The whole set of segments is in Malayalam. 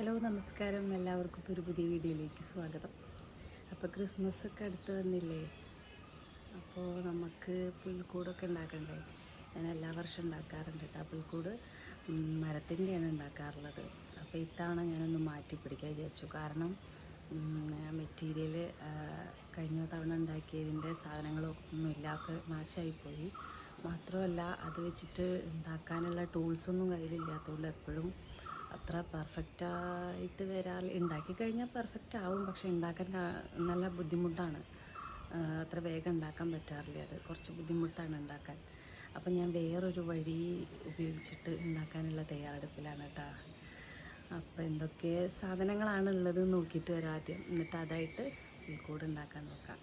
ഹലോ നമസ്കാരം, എല്ലാവർക്കും ഒരു പുതിയ വീഡിയോയിലേക്ക് സ്വാഗതം. അപ്പോൾ ക്രിസ്മസ് ഒക്കെ അടുത്ത് വന്നില്ലേ, അപ്പോൾ നമുക്ക് പുൽക്കൂടൊക്കെ ഉണ്ടാക്കണ്ടേ. ഞാൻ എല്ലാ വർഷവും ഉണ്ടാക്കാറുണ്ട് കേട്ടോ. പുൽക്കൂട് മരത്തിൻ്റെയാണ് ഉണ്ടാക്കാറുള്ളത്. അപ്പോൾ ഇത്തവണ ഞാനൊന്ന് മാറ്റി പിടിക്കാൻ വിചാരിച്ചു. കാരണം മെറ്റീരിയൽ കഴിഞ്ഞ തവണ ഉണ്ടാക്കിയതിൻ്റെ സാധനങ്ങളൊന്നും ഇല്ല, ഒക്കെ നാശമായിപ്പോയി. മാത്രമല്ല അത് വെച്ചിട്ട് ഉണ്ടാക്കാനുള്ള ടൂൾസൊന്നും കയ്യിലില്ലാത്തതുകൊണ്ട് എപ്പോഴും അത്ര പെർഫെക്റ്റായിട്ട് ഉണ്ടാക്കി കഴിഞ്ഞാൽ പെർഫെക്റ്റ് ആവും, പക്ഷെ ഉണ്ടാക്കാൻ നല്ല ബുദ്ധിമുട്ടാണ്. അത്ര വേഗം ഉണ്ടാക്കാൻ പറ്റാറില്ല, അത് കുറച്ച് ബുദ്ധിമുട്ടാണ് ഉണ്ടാക്കാൻ. അപ്പം ഞാൻ വേറൊരു വഴി ഉപയോഗിച്ചിട്ട് ഉണ്ടാക്കാനുള്ള തയ്യാറെടുപ്പിലാണ് കേട്ടോ. അപ്പോൾ എന്തൊക്കെ സാധനങ്ങളാണ് ഉള്ളത് നോക്കിയിട്ട് വരാം ആദ്യം, എന്നിട്ട് അതായിട്ട് പുൽക്കൂട് ഉണ്ടാക്കാൻ നോക്കാം.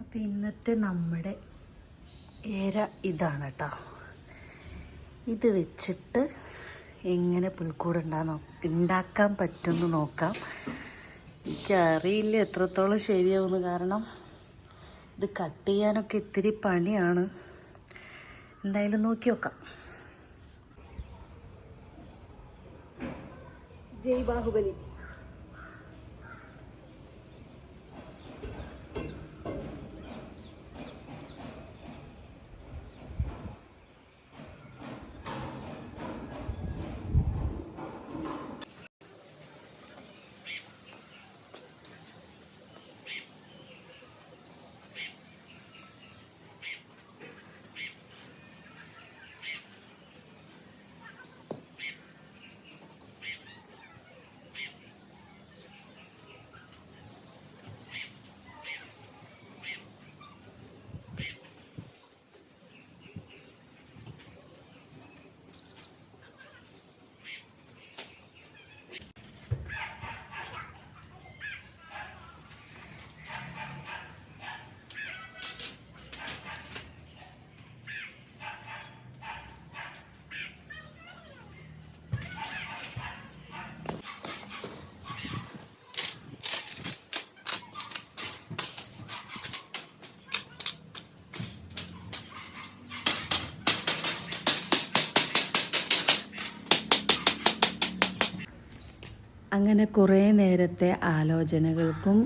അപ്പോൾ ഇന്നത്തെ നമ്മുടെ ഏര ഇതാണ് കേട്ടോ. ഇത് വെച്ചിട്ട് എങ്ങനെ പുൽക്കൂട് ഉണ്ടാക്കാൻ പറ്റുമെന്ന് നോക്കാം. എനിക്കറിയില്ല എത്രത്തോളം ശരിയാവുമെന്ന്, കാരണം ഇത് കട്ട് ചെയ്യാനൊക്കെ ഇത്തിരി പണിയാണ്. എന്തായാലും നോക്കി നോക്കാം. ജയ് ബാഹുബലി. അങ്ങനെ കുറേ നേരത്തെ ആലോചനകൾക്കും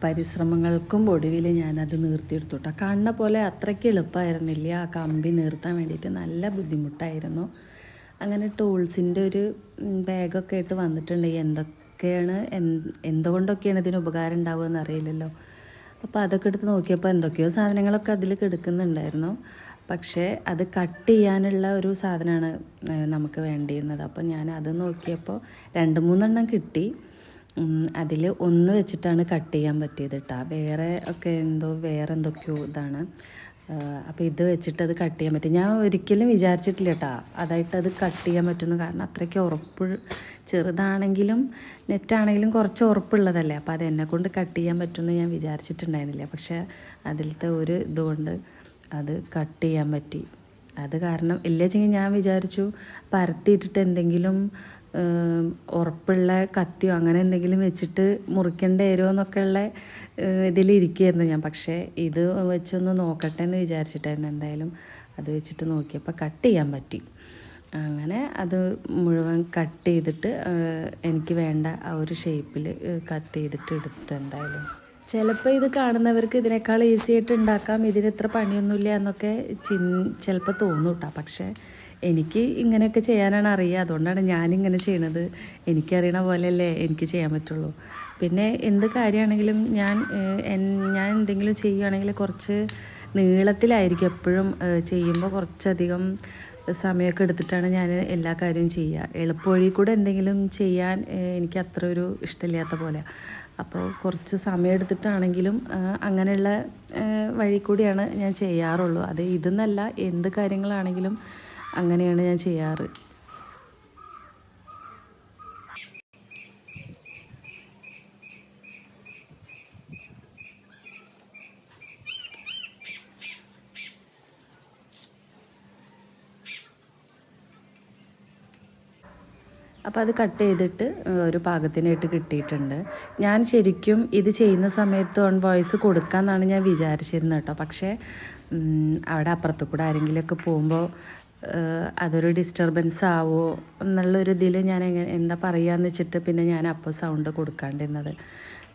പരിശ്രമങ്ങൾക്കും ഒടുവിൽ ഞാനത് നിർത്തിയെടുത്തു കേട്ടോ. കാണുന്ന പോലെ അത്രയ്ക്ക് എളുപ്പമായിരുന്നില്ല. ആ കമ്പി നിർത്താൻ വേണ്ടിയിട്ട് നല്ല ബുദ്ധിമുട്ടായിരുന്നു. അങ്ങനെ ടൂൾസിൻ്റെ ഒരു ബാഗൊക്കെ ആയിട്ട് വന്നിട്ടുണ്ട്. എന്തുകൊണ്ടൊക്കെയാണ് ഇതിന് ഉപകാരം ഉണ്ടാവുകയെന്ന് അറിയില്ലല്ലോ. അപ്പോൾ അതൊക്കെ എടുത്ത് നോക്കിയപ്പോൾ എന്തൊക്കെയോ സാധനങ്ങളൊക്കെ അതിൽ കിടക്കുന്നുണ്ടായിരുന്നു. പക്ഷേ അത് കട്ട് ചെയ്യാനുള്ള ഒരു സാധനമാണ് നമുക്ക് വേണ്ടിയിരുന്നത്. അപ്പോൾ ഞാൻ അത് നോക്കിയപ്പോൾ 2-3 കിട്ടി. അതിൽ ഒന്ന് വെച്ചിട്ടാണ് കട്ട് ചെയ്യാൻ പറ്റിയത് കേട്ടോ. വേറെ എന്തൊക്കെയോ ഇതാണ്. അപ്പോൾ ഇത് വെച്ചിട്ട് അത് കട്ട് ചെയ്യാൻ പറ്റും. ഞാൻ ഒരിക്കലും വിചാരിച്ചിട്ടില്ല കേട്ടോ അതായിട്ടത് കട്ട് ചെയ്യാൻ പറ്റുന്നു. കാരണം അത്രയ്ക്ക് ഉറപ്പ്, ചെറുതാണെങ്കിലും നെറ്റാണെങ്കിലും കുറച്ച് ഉറപ്പുള്ളതല്ലേ. അപ്പോൾ അത് എന്നെക്കൊണ്ട് കട്ട് ചെയ്യാൻ പറ്റുമെന്ന് ഞാൻ വിചാരിച്ചിട്ടുണ്ടായിരുന്നില്ല. പക്ഷേ അതിലത്തെ ഒരു ഇതുകൊണ്ട് അത് കട്ട് ചെയ്യാൻ പറ്റി. അത് കാരണം ഇല്ലെങ്കിൽ ഞാൻ വിചാരിച്ചു പരത്തിയിട്ടിട്ട് എന്തെങ്കിലും ഉറപ്പുള്ള കത്തിയോ അങ്ങനെ എന്തെങ്കിലും വെച്ചിട്ട് മുറിക്കേണ്ട വരുമോ എന്നൊക്കെയുള്ള ഇതിലിരിക്കുകയായിരുന്നു ഞാൻ. പക്ഷേ ഇത് വെച്ചൊന്ന് നോക്കട്ടെ എന്ന് വിചാരിച്ചിട്ടായിരുന്നു. എന്തായാലും അത് വെച്ചിട്ട് നോക്കിയപ്പോൾ കട്ട് ചെയ്യാൻ പറ്റി. അങ്ങനെ അത് മുഴുവൻ കട്ട് ചെയ്തിട്ട് എനിക്ക് വേണ്ട ആ ഒരു ഷേപ്പിൽ കട്ട് ചെയ്തിട്ട് എടുത്തു. എന്തായാലും ചിലപ്പോൾ ഇത് കാണുന്നവർക്ക് ഇതിനേക്കാൾ ഈസി ആയിട്ട് ഉണ്ടാക്കാം, ഇതിന് ഇത്ര പണിയൊന്നുമില്ല എന്നൊക്കെ ചിലപ്പോൾ തോന്നും കേട്ടോ. പക്ഷേ എനിക്ക് ഇങ്ങനെയൊക്കെ ചെയ്യാനാണ് അറിയുക, അതുകൊണ്ടാണ് ഞാനിങ്ങനെ ചെയ്യണത്. എനിക്കറിയണ പോലെയല്ലേ എനിക്ക് ചെയ്യാൻ പറ്റുള്ളൂ. പിന്നെ എന്ത് കാര്യമാണെങ്കിലും ഞാൻ എന്തെങ്കിലും ചെയ്യുകയാണെങ്കിൽ കുറച്ച് നീളത്തിലായിരിക്കും എപ്പോഴും ചെയ്യുമ്പോൾ. കുറച്ചധികം സമയമൊക്കെ എടുത്തിട്ടാണ് ഞാൻ എല്ലാ കാര്യവും ചെയ്യുക. എളുപ്പവഴി കൂടെ എന്തെങ്കിലും ചെയ്യാൻ എനിക്ക് അത്ര ഒരു ഇഷ്ടമില്ലാത്ത പോലെ. അപ്പോൾ കുറച്ച് സമയം എടുത്തിട്ടാണെങ്കിലും അങ്ങനെയുള്ള വഴി കൂടിയാണ് ഞാൻ ചെയ്യാറുള്ളൂ. അത് ഇതെന്നല്ല, എന്ത് കാര്യങ്ങളാണെങ്കിലും അങ്ങനെയാണ് ഞാൻ ചെയ്യാറ്. അപ്പോൾ അത് കട്ട് ചെയ്തിട്ട് ഒരു പാകത്തിനായിട്ട് കിട്ടിയിട്ടുണ്ട്. ഞാൻ ശരിക്കും ഇത് ചെയ്യുന്ന സമയത്ത് ഓൺ വോയിസ് കൊടുക്കാമെന്നാണ് ഞാൻ വിചാരിച്ചിരുന്നത് കേട്ടോ. പക്ഷേ അവിടെ അപ്പുറത്ത് കൂടെ ആരെങ്കിലുമൊക്കെ പോകുമ്പോൾ അതൊരു ഡിസ്റ്റർബൻസ് ആവുമോ എന്നുള്ളൊരു ഇതിൽ ഞാൻ എന്താ പറയുകയെന്ന് വെച്ചിട്ട് പിന്നെ ഞാൻ അപ്പോൾ സൗണ്ട് കൊടുക്കാണ്ടിരുന്നത്.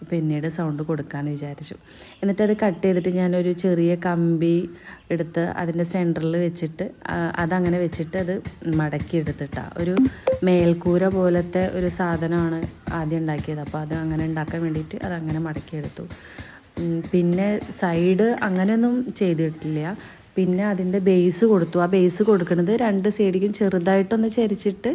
പിന്നീട് സൗണ്ട് കൊടുക്കാമെന്ന് വിചാരിച്ചു. എന്നിട്ടത് കട്ട് ചെയ്തിട്ട് ഞാനൊരു ചെറിയ കമ്പി എടുത്ത് അതിൻ്റെ സെൻറ്ററിൽ വെച്ചിട്ട് അതങ്ങനെ വെച്ചിട്ട് അത് മടക്കി എടുത്തിട്ടാണ്. ഒരു മേൽക്കൂര പോലത്തെ ഒരു സാധനമാണ് ആദ്യം ഉണ്ടാക്കിയത്. അപ്പോൾ അത് അങ്ങനെ ഉണ്ടാക്കാൻ വേണ്ടിയിട്ട് അതങ്ങനെ മടക്കിയെടുത്തു. പിന്നെ സൈഡ് അങ്ങനെയൊന്നും ചെയ്തിട്ടില്ല. പിന്നെ അതിൻ്റെ ബേസ് കൊടുത്തു. ആ ബേസ് കൊടുക്കുന്നത് രണ്ട് സൈഡിലും ചെറുതായിട്ടൊന്ന് ചരിച്ചിട്ട്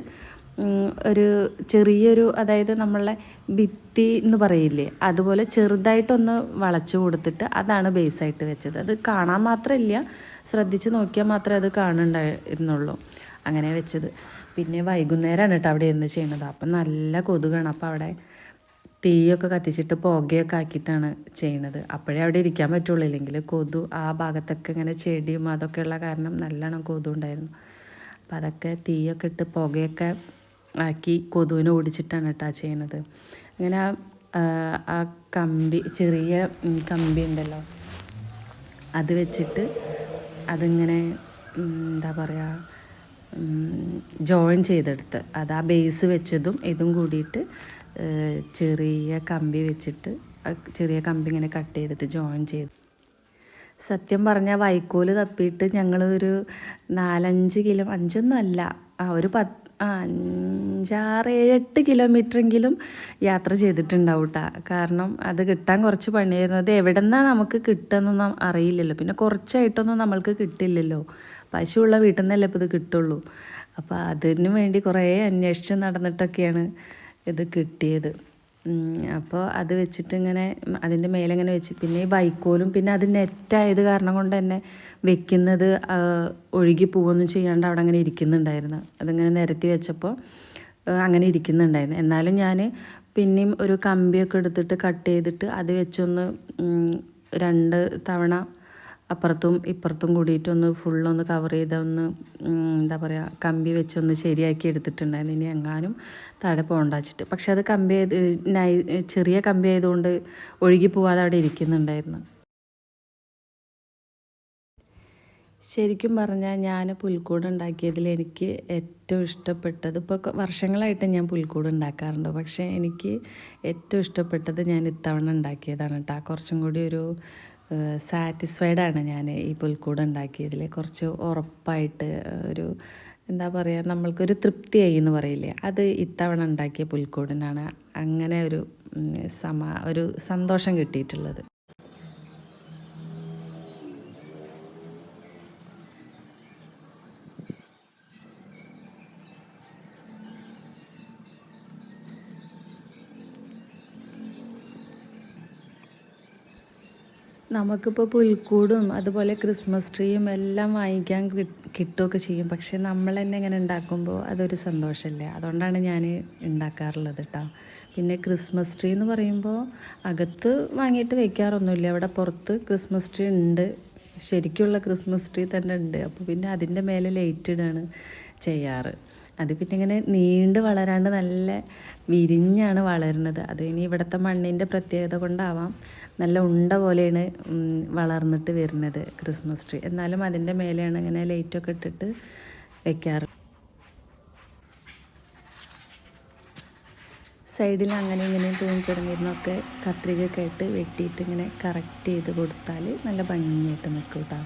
ഒരു ചെറിയൊരു, അതായത് നമ്മളെ ഭിത്തി എന്ന് പറയില്ലേ, അതുപോലെ ചെറുതായിട്ടൊന്ന് വളച്ചു കൊടുത്തിട്ട് അതാണ് ബേസായിട്ട് വെച്ചത്. അത് കാണാൻ മാത്രമില്ല, ശ്രദ്ധിച്ച് നോക്കിയാൽ മാത്രമേ അത് കാണുന്നുണ്ടായിരുന്നുള്ളൂ. അങ്ങനെ വെച്ചത്. പിന്നെ വൈകുന്നേരമാണ് കേട്ടോ അവിടെ ഇരുന്ന് ചെയ്യണത്. അപ്പം നല്ല കൊതുകാണ്. അപ്പോൾ അവിടെ തീയൊക്കെ കത്തിച്ചിട്ട് പുകയൊക്കെ ആക്കിയിട്ടാണ് ചെയ്യണത്. അപ്പോഴേ അവിടെ ഇരിക്കാൻ പറ്റുള്ളൂ, ഇല്ലെങ്കിൽ കൊതു ആ ഭാഗത്തൊക്കെ ഇങ്ങനെ ചെടിയും അതൊക്കെ ഉള്ള കാരണം നല്ലോണം കൊതു ഉണ്ടായിരുന്നു. അപ്പം അതൊക്കെ തീയൊക്കെ ഇട്ട് പുകയൊക്കെ ആക്കി കൊതുവിനെ ഓടിച്ചിട്ടാണ് കേട്ടോ ചെയ്യണത്. അങ്ങനെ ആ കമ്പി, ചെറിയ കമ്പി ഉണ്ടല്ലോ, അത് വെച്ചിട്ട് അതിങ്ങനെ എന്താ പറയുക, ജോയിൻ ചെയ്തെടുത്ത് അത് ആ ബേസ് വെച്ചതും ഇതും കൂടിയിട്ട് ചെറിയ കമ്പി വെച്ചിട്ട് ചെറിയ കമ്പി ഇങ്ങനെ കട്ട് ചെയ്തിട്ട് ജോയിൻ ചെയ്തു. സത്യം പറഞ്ഞാൽ വൈക്കോല് തപ്പിയിട്ട് ഞങ്ങൾ ഒരു 4-5 കിലോ, 5ഒന്നും അല്ല, ഒരു 5-6-7-8 കിലോമീറ്ററെങ്കിലും യാത്ര ചെയ്തിട്ടുണ്ടാവും കേട്ടോ. കാരണം അത് കിട്ടാൻ കുറച്ച് പണിയായിരുന്നു. അത് എവിടെ നിന്നാണ് നമുക്ക് കിട്ടുകയെന്നൊന്നും അറിയില്ലല്ലോ. പിന്നെ കുറച്ചായിട്ടൊന്നും നമ്മൾക്ക് കിട്ടില്ലല്ലോ. പശുവുള്ള വീട്ടിൽ നിന്നല്ലേ ഇപ്പോൾ ഇത് കിട്ടുള്ളൂ. അപ്പോൾ അതിന് വേണ്ടി കുറേ അന്വേഷിച്ച് നടന്നിട്ടൊക്കെയാണ് ഇത് കിട്ടിയത്. അപ്പോൾ അത് വെച്ചിട്ട് ഇങ്ങനെ അതിൻ്റെ മേലെ ഇങ്ങനെ വെച്ച്, പിന്നെ ഈ വൈക്കോലും പിന്നെ അത് നെറ്റായത് കാരണം കൊണ്ട് തന്നെ വെക്കുന്നത് ഒഴുകി പോവുകയൊന്നും ചെയ്യാണ്ട് അവിടെ അങ്ങനെ ഇരിക്കുന്നുണ്ടായിരുന്നു. അതിങ്ങനെ നിരത്തി വെച്ചപ്പോൾ അങ്ങനെ ഇരിക്കുന്നുണ്ടായിരുന്നു. എന്നാലും ഞാൻ പിന്നെയും ഒരു കമ്പിയൊക്കെ എടുത്തിട്ട് കട്ട് ചെയ്തിട്ട് അത് വെച്ചൊന്ന് 2 തവണ അപ്പുറത്തും ഇപ്പുറത്തും കൂടിയിട്ടൊന്ന് ഫുള്ളൊന്ന് കവർ ചെയ്ത ഒന്ന് എന്താ പറയുക, കമ്പി വെച്ചൊന്ന് ശരിയാക്കി എടുത്തിട്ടുണ്ടായിരുന്നു. ഇനി എങ്ങാനും താഴെ പോകണ്ടാച്ചിട്ട്. പക്ഷെ അത് കമ്പി ചെറിയ കമ്പി ആയതുകൊണ്ട് ഒഴുകി പോവാതെ അവിടെ ഇരിക്കുന്നുണ്ടായിരുന്നു. ശരിക്കും പറഞ്ഞാൽ ഞാൻ പുൽക്കൂട് ഉണ്ടാക്കിയതിൽ എനിക്ക് ഏറ്റവും ഇഷ്ടപ്പെട്ടത്, ഇപ്പോൾ വർഷങ്ങളായിട്ട് ഞാൻ പുൽക്കൂട് ഉണ്ടാക്കാറുണ്ട്, പക്ഷേ എനിക്ക് ഏറ്റവും ഇഷ്ടപ്പെട്ടത് ഞാൻ ഇത്തവണ ഉണ്ടാക്കിയതാണ് കേട്ടോ. കുറച്ചും കൂടി ഒരു സാറ്റിസ്ഫൈഡാണ് ഞാൻ ഈ പുൽക്കൂട് ഉണ്ടാക്കിയതിൽ. കുറച്ച് ഉറപ്പായിട്ട് ഒരു എന്താ പറയുക, നമ്മൾക്കൊരു തൃപ്തിയായി എന്ന് പറയില്ലേ, അത് ഇത്തവണ ഉണ്ടാക്കിയ പുൽക്കൂടിനാണ് അങ്ങനെ ഒരു സന്തോഷം കിട്ടിയിട്ടുള്ളത്. നമുക്കിപ്പോൾ പുൽക്കൂടും അതുപോലെ ക്രിസ്മസ് ട്രീയും എല്ലാം വാങ്ങിക്കാൻ കിട്ടുകയൊക്കെ ചെയ്യും. പക്ഷേ നമ്മൾ തന്നെ ഇങ്ങനെ ഉണ്ടാക്കുമ്പോൾ അതൊരു സന്തോഷമല്ലേ. അതുകൊണ്ടാണ് ഞാൻ ഉണ്ടാക്കാറുള്ളത് കേട്ടോ. പിന്നെ ക്രിസ്മസ് ട്രീ എന്ന് പറയുമ്പോൾ അകത്ത് വാങ്ങിയിട്ട് വയ്ക്കാറൊന്നുമില്ല. അവിടെ പുറത്ത് ക്രിസ്മസ് ട്രീ ഉണ്ട്, ശരിക്കുള്ള ക്രിസ്മസ് ട്രീ തന്നെ ഉണ്ട്. അപ്പോൾ പിന്നെ അതിൻ്റെ മേലെ ലൈറ്റ് ഇടാണ് ചെയ്യാറ്. അത് പിന്നെ ഇങ്ങനെ നീണ്ട് വളരാണ്ട് നല്ല വിരിഞ്ഞാണ് വളരുന്നത്. അത് ഇനി ഇവിടുത്തെ മണ്ണിൻ്റെ പ്രത്യേകത കൊണ്ടാവാം, നല്ല ഉണ്ട പോലെയാണ് വളർന്നിട്ട് വരുന്നത് ക്രിസ്മസ് ട്രീ. എന്നാലും അതിൻ്റെ മേലെയാണ് ഇങ്ങനെ ലൈറ്റൊക്കെ ഇട്ടിട്ട് വെക്കാറ്. സൈഡിൽ അങ്ങനെ ഇങ്ങനെ തൂങ്ങിക്കിടന്നിരുന്നൊക്കെ കത്രികയൊക്കെ ആയിട്ട് വെട്ടിയിട്ട് ഇങ്ങനെ കറക്റ്റ് ചെയ്ത് കൊടുത്താൽ നല്ല ഭംഗിയായിട്ട് നിൽക്കും കേട്ടോ.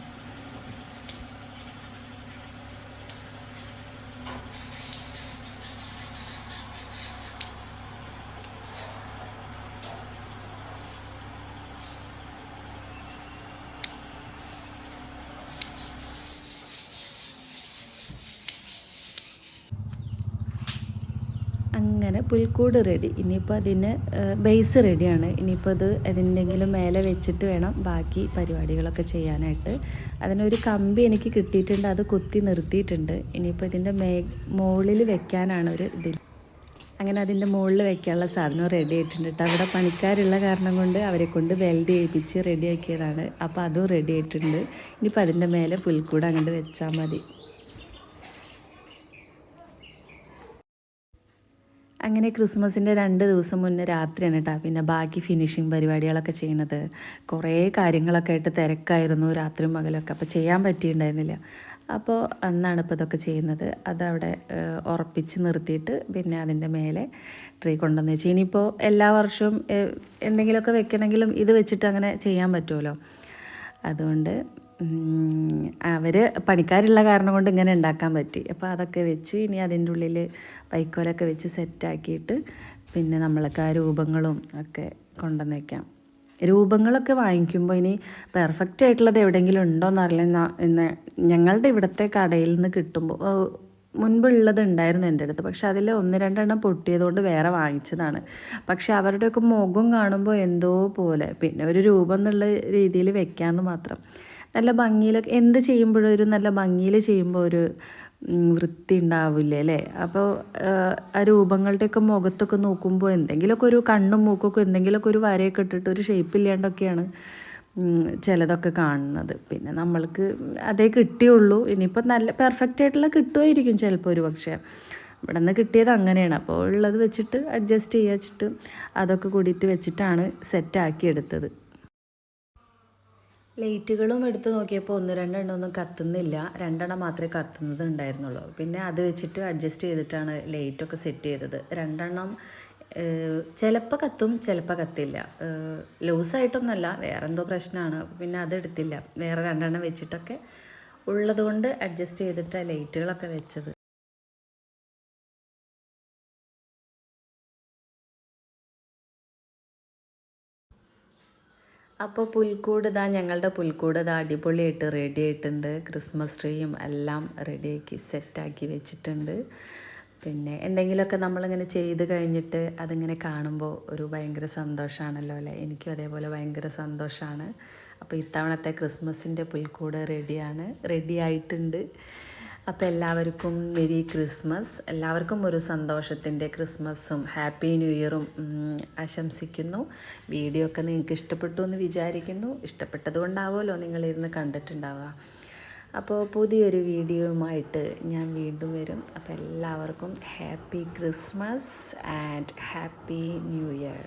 അങ്ങനെ പുൽക്കൂട് റെഡി. ഇനിയിപ്പോൾ അതിന് ബേസ് റെഡിയാണ്. ഇനിയിപ്പോൾ അത് എന്തെങ്കിലും മേലെ വെച്ചിട്ട് വേണം ബാക്കി പരിപാടികളൊക്കെ ചെയ്യാനായിട്ട്. അതിനൊരു കമ്പി എനിക്ക് കിട്ടിയിട്ടുണ്ട്, അത് കുത്തി നിർത്തിയിട്ടുണ്ട്. ഇനിയിപ്പോൾ ഇതിൻ്റെ മുകളിൽ വെക്കാനാണ് ഒരു ഇതിൽ. അങ്ങനെ അതിൻ്റെ മുകളിൽ വെക്കാനുള്ള സാധനം റെഡി ആയിട്ടുണ്ട് കേട്ടോ. അവിടെ പണിക്കാരുള്ള കാരണം കൊണ്ട് അവരെ കൊണ്ട് വെൽഡ് ചെയ്യിപ്പിച്ച് റെഡിയാക്കിയതാണ്. അപ്പോൾ അതും റെഡി ആയിട്ടുണ്ട്. ഇനിയിപ്പോൾ അതിൻ്റെ മേലെ പുൽക്കൂട് അങ്ങോട്ട് വെച്ചാൽ മതി. അങ്ങനെ ക്രിസ്മസിൻ്റെ 2 ദിവസം മുന്നേ രാത്രിയാണ് കേട്ടോ പിന്നെ ബാക്കി ഫിനിഷിങ് പരിപാടികളൊക്കെ ചെയ്യുന്നത്. കുറേ കാര്യങ്ങളൊക്കെ ആയിട്ട് തിരക്കായിരുന്നു രാത്രിയും പകലൊക്കെ, അപ്പോൾ ചെയ്യാൻ പറ്റിയിട്ടുണ്ടായിരുന്നില്ല. അപ്പോൾ അന്നാണ് ഇപ്പോൾ ഇതൊക്കെ ചെയ്യുന്നത്. അതവിടെ ഉറപ്പിച്ച് നിർത്തിയിട്ട് പിന്നെ അതിൻ്റെ മേലെ ട്രീ കൊണ്ടുവന്ന് വെച്ച് ഇനിയിപ്പോൾ എല്ലാ വർഷവും എന്തെങ്കിലുമൊക്കെ വെക്കണമെങ്കിലും ഇത് വെച്ചിട്ട് അങ്ങനെ ചെയ്യാൻ പറ്റുമല്ലോ. അതുകൊണ്ട് അവർ പണിക്കാരുള്ള കാരണം കൊണ്ട് ഇങ്ങനെ ഉണ്ടാക്കാൻ പറ്റി. അപ്പോൾ അതൊക്കെ വെച്ച് ഇനി അതിൻ്റെ ഉള്ളിൽ വൈക്കോലൊക്കെ വെച്ച് സെറ്റാക്കിയിട്ട് പിന്നെ നമ്മൾക്ക് ആ രൂപങ്ങളും ഒക്കെ കൊണ്ടുവന്ന് വയ്ക്കാം. രൂപങ്ങളൊക്കെ വാങ്ങിക്കുമ്പോൾ ഇനി പെർഫെക്റ്റ് ആയിട്ടുള്ളത് എവിടെയെങ്കിലും ഉണ്ടോയെന്നറിയില്ല. ഞങ്ങളുടെ ഇവിടുത്തെ കടയിൽ നിന്ന് കിട്ടുമ്പോൾ മുൻപുള്ളത് ഉണ്ടായിരുന്നു എൻ്റെ അടുത്ത്, പക്ഷെ അതിൽ 1-2 എണ്ണം പൊട്ടിയതുകൊണ്ട് വേറെ വാങ്ങിച്ചതാണ്. പക്ഷെ അവരുടെയൊക്കെ മുഖം കാണുമ്പോൾ എന്തോ പോലെ, പിന്നെ ഒരു രൂപം എന്നുള്ള രീതിയിൽ വെക്കാമെന്ന് മാത്രം. നല്ല ഭംഗിയിലൊക്കെ എന്ത് ചെയ്യുമ്പോഴും ഒരു നല്ല ഭംഗിയിൽ ചെയ്യുമ്പോൾ ഒരു വൃത്തി ഉണ്ടാവില്ലേ അല്ലേ. അപ്പോൾ ആ രൂപങ്ങളുടെയൊക്കെ മുഖത്തൊക്കെ നോക്കുമ്പോൾ എന്തെങ്കിലുമൊക്കെ ഒരു കണ്ണും മൂക്കൊക്കെ എന്തെങ്കിലുമൊക്കെ ഒരു വരയൊക്കെ ഇട്ടിട്ട് ഒരു ഷേപ്പ് ഇല്ലാണ്ടൊക്കെയാണ് ചിലതൊക്കെ കാണുന്നത്. പിന്നെ നമ്മൾക്ക് അതേ കിട്ടിയുള്ളൂ. ഇനിയിപ്പോൾ നല്ല പെർഫെക്റ്റ് ആയിട്ടുള്ള കിട്ടുമായിരിക്കും ചിലപ്പോൾ ഒരു പക്ഷേ. ഇവിടെ നിന്ന് കിട്ടിയത് അങ്ങനെയാണ്. അപ്പോൾ ഉള്ളത് വെച്ചിട്ട് അഡ്ജസ്റ്റ് ചെയ്യാൻ വെച്ചിട്ട് അതൊക്കെ കൂടിയിട്ട് വെച്ചിട്ടാണ് സെറ്റാക്കി എടുത്തത്. ലൈറ്റുകളും എടുത്ത് നോക്കിയപ്പോൾ 1-2 എണ്ണം ഒന്നും കത്തുന്നില്ല. 2 എണ്ണം മാത്രമേ കത്തുന്നത് ഉണ്ടായിരുന്നുള്ളൂ. പിന്നെ അത് വെച്ചിട്ട് അഡ്ജസ്റ്റ് ചെയ്തിട്ടാണ് ലൈറ്റൊക്കെ സെറ്റ് ചെയ്തത്. 2 എണ്ണം ചിലപ്പോൾ കത്തും ചിലപ്പോൾ കത്തില്ല. ലൂസായിട്ടൊന്നുമല്ല, വേറെ എന്തോ പ്രശ്നമാണ്. പിന്നെ അതെടുത്തില്ല, വേറെ 2 എണ്ണം വെച്ചിട്ടൊക്കെ ഉള്ളത് കൊണ്ട് അഡ്ജസ്റ്റ് ചെയ്തിട്ടാണ് ലൈറ്റുകളൊക്കെ വെച്ചത്. അപ്പോൾ പുൽക്കൂട് ഞങ്ങളുടെ പുൽക്കൂട് അടിപൊളിയായിട്ട് റെഡി ആയിട്ടുണ്ട്. ക്രിസ്മസ് ട്രീയും എല്ലാം റെഡിയാക്കി സെറ്റാക്കി വെച്ചിട്ടുണ്ട്. പിന്നെ എന്തെങ്കിലുമൊക്കെ നമ്മളിങ്ങനെ ചെയ്ത് കഴിഞ്ഞിട്ട് അതിങ്ങനെ കാണുമ്പോൾ ഒരു ഭയങ്കര സന്തോഷമാണല്ലോ അല്ലേ. എനിക്കും അതേപോലെ ഭയങ്കര സന്തോഷമാണ്. അപ്പോൾ ഇത്തവണത്തെ ക്രിസ്മസിൻ്റെ പുൽക്കൂട് റെഡി ആയിട്ടുണ്ട്. അപ്പോൾ എല്ലാവർക്കും മെരി ക്രിസ്മസ്. എല്ലാവർക്കും ഒരു സന്തോഷത്തിൻ്റെ ക്രിസ്മസും ഹാപ്പി ന്യൂ ഇയറും ആശംസിക്കുന്നു. വീഡിയോ ഒക്കെ നിങ്ങൾക്ക് ഇഷ്ടപ്പെട്ടു എന്ന് വിചാരിക്കുന്നു. ഇഷ്ടപ്പെട്ടത് കൊണ്ടാവുമല്ലോ നിങ്ങളിരുന്ന് കണ്ടിട്ടുണ്ടാവുക. അപ്പോൾ പുതിയൊരു വീഡിയോയുമായിട്ട് ഞാൻ വീണ്ടും വരും. അപ്പോൾ എല്ലാവർക്കും happy Christmas and happy new year.